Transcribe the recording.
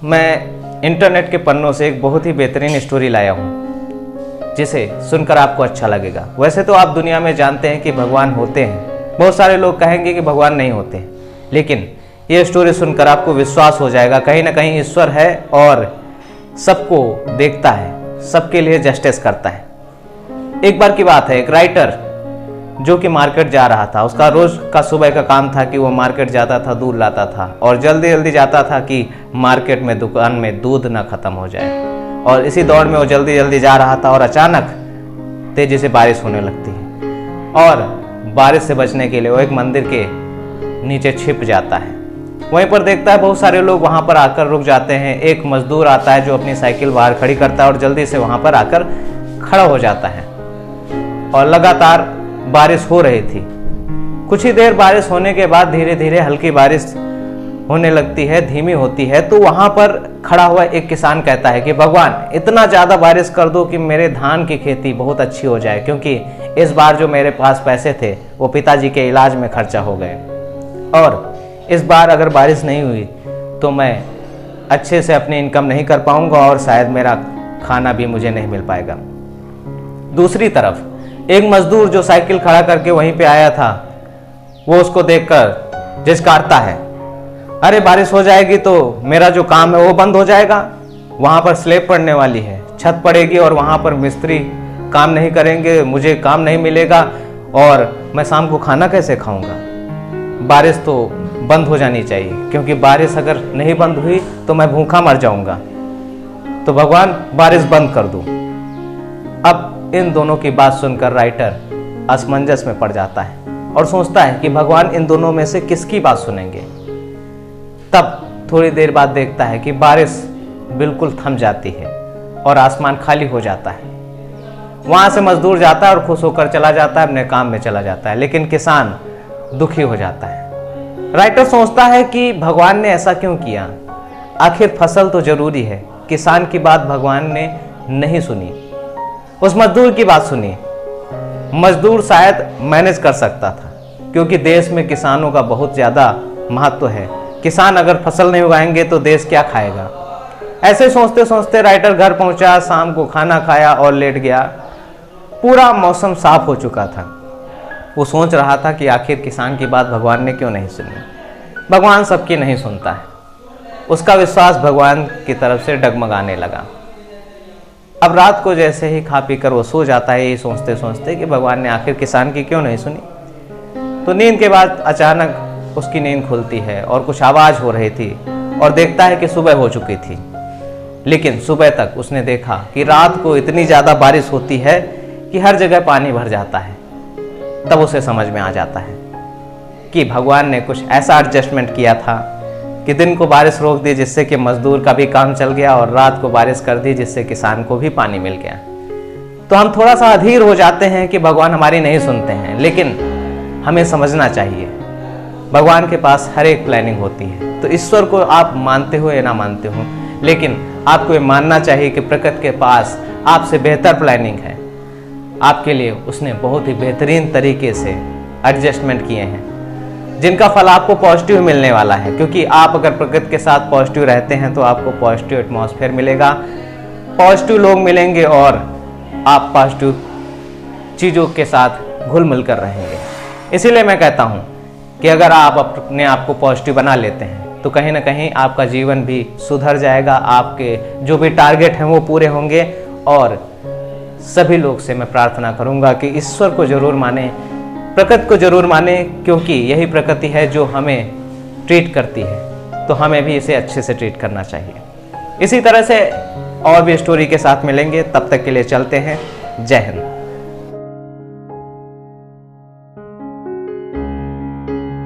मैं इंटरनेट के पन्नों से एक बहुत ही बेहतरीन स्टोरी लाया हूँ जिसे सुनकर आपको अच्छा लगेगा। वैसे तो आप दुनिया में जानते हैं कि भगवान होते हैं, बहुत सारे लोग कहेंगे कि भगवान नहीं होते, लेकिन ये स्टोरी सुनकर आपको विश्वास हो जाएगा कहीं ना कहीं ईश्वर है और सबको देखता है, सबके लिए जस्टिस करता है। एक बार की बात है, एक राइटर जो कि मार्केट जा रहा था, उसका रोज का सुबह का काम था कि वो मार्केट जाता था, दूध लाता था और जल्दी जल्दी जाता था कि मार्केट में दुकान में दूध ना खत्म हो जाए। और इसी दौड़ में वो जल्दी जल्दी जा रहा था और अचानक तेजी से बारिश होने लगती है और बारिश से बचने के लिए वो एक मंदिर के नीचे छिप जाता है। वहीं पर देखता है बहुत सारे लोग वहां पर आकर रुक जाते हैं। एक मजदूर आता है जो अपनी साइकिल बाहर खड़ी करता है और जल्दी से वहां पर आकर खड़ा हो जाता है और लगातार बारिश हो रही थी। कुछ ही देर बारिश होने के बाद धीरे धीरे हल्की बारिश होने लगती है, धीमी होती है। तो वहां पर खड़ा हुआ एक किसान कहता है कि भगवान इतना ज्यादा बारिश कर दो कि मेरे धान की खेती बहुत अच्छी हो जाए, क्योंकि इस बार जो मेरे पास पैसे थे वो पिताजी के इलाज में खर्चा हो गए और इस बार अगर बारिश नहीं हुई तो मैं अच्छे से अपनी इनकम नहीं कर पाऊंगा और शायद मेरा खाना भी मुझे नहीं मिल पाएगा। दूसरी तरफ एक मजदूर जो साइकिल खड़ा करके वहीं पे आया था, वो उसको देखकर झिझकारता है, अरे बारिश हो जाएगी तो मेरा जो काम है वो बंद हो जाएगा, वहां पर स्लेब पड़ने वाली है, छत पड़ेगी और वहां पर मिस्त्री काम नहीं करेंगे, मुझे काम नहीं मिलेगा और मैं शाम को खाना कैसे खाऊंगा। बारिश तो बंद हो जानी चाहिए, क्योंकि बारिश अगर नहीं बंद हुई तो मैं भूखा मर जाऊंगा। तो भगवान बारिश बंद कर दो। अब इन दोनों की बात सुनकर राइटर असमंजस में पड़ जाता है और सोचता है कि भगवान इन दोनों में से किसकी बात सुनेंगे। तब थोड़ी देर बाद देखता है कि बारिश बिल्कुल थम जाती है और आसमान खाली हो जाता है। वहां से मजदूर जाता है और खुश होकर चला जाता है, अपने काम में चला जाता है, लेकिन किसान दुखी हो जाता है। राइटर सोचता है कि भगवान ने ऐसा क्यों किया, आखिर फसल तो जरूरी है। किसान की बात भगवान ने नहीं सुनी, उस मजदूर की बात सुनी। मजदूर शायद मैनेज कर सकता था, क्योंकि देश में किसानों का बहुत ज्यादा महत्व है। किसान अगर फसल नहीं उगाएंगे तो देश क्या खाएगा। ऐसे सोचते सोचते राइटर घर पहुंचा, शाम को खाना खाया और लेट गया। पूरा मौसम साफ हो चुका था। वो सोच रहा था कि आखिर किसान की बात भगवान ने क्यों नहीं सुनी। भगवान सबकी नहीं सुनता है। उसका विश्वास भगवान की तरफ से डगमगाने लगा। अब रात को जैसे ही खा पी कर वो सो जाता है, ये सोचते सोचते कि भगवान ने आखिर किसान की क्यों नहीं सुनी। तो नींद के बाद अचानक उसकी नींद खुलती है और कुछ आवाज हो रही थी और देखता है कि सुबह हो चुकी थी। लेकिन सुबह तक उसने देखा कि रात को इतनी ज्यादा बारिश होती है कि हर जगह पानी भर जाता है। तब उसे समझ में आ जाता है कि भगवान ने कुछ ऐसा एडजस्टमेंट किया था कि दिन को बारिश रोक दी जिससे कि मजदूर का भी काम चल गया और रात को बारिश कर दी जिससे किसान को भी पानी मिल गया। तो हम थोड़ा सा अधीर हो जाते हैं कि भगवान हमारी नहीं सुनते हैं, लेकिन हमें समझना चाहिए भगवान के पास हर एक प्लानिंग होती है। तो ईश्वर को आप मानते हो या ना मानते हो, लेकिन आपको ये मानना चाहिए कि प्रकृति के पास आपसे बेहतर प्लानिंग है। आपके लिए उसने बहुत ही बेहतरीन तरीके से एडजस्टमेंट किए हैं, जिनका फल आपको पॉजिटिव मिलने वाला है। क्योंकि आप अगर प्रकृति के साथ पॉजिटिव रहते हैं तो आपको पॉजिटिव एटमॉस्फेयर मिलेगा, पॉजिटिव लोग मिलेंगे और आप पॉजिटिव चीज़ों के साथ घुल मिल कर रहेंगे। इसीलिए मैं कहता हूँ कि अगर आप अपने आप को पॉजिटिव बना लेते हैं तो कहीं ना कहीं आपका जीवन भी सुधर जाएगा, आपके जो भी टारगेट हैं वो पूरे होंगे। और सभी लोग से मैं प्रार्थना करूँगा कि ईश्वर को जरूर माने, प्रकृति को जरूर माने, क्योंकि यही प्रकृति है जो हमें ट्रीट करती है, तो हमें भी इसे अच्छे से ट्रीट करना चाहिए। इसी तरह से और भी स्टोरी के साथ मिलेंगे, तब तक के लिए चलते हैं। जय हिंद।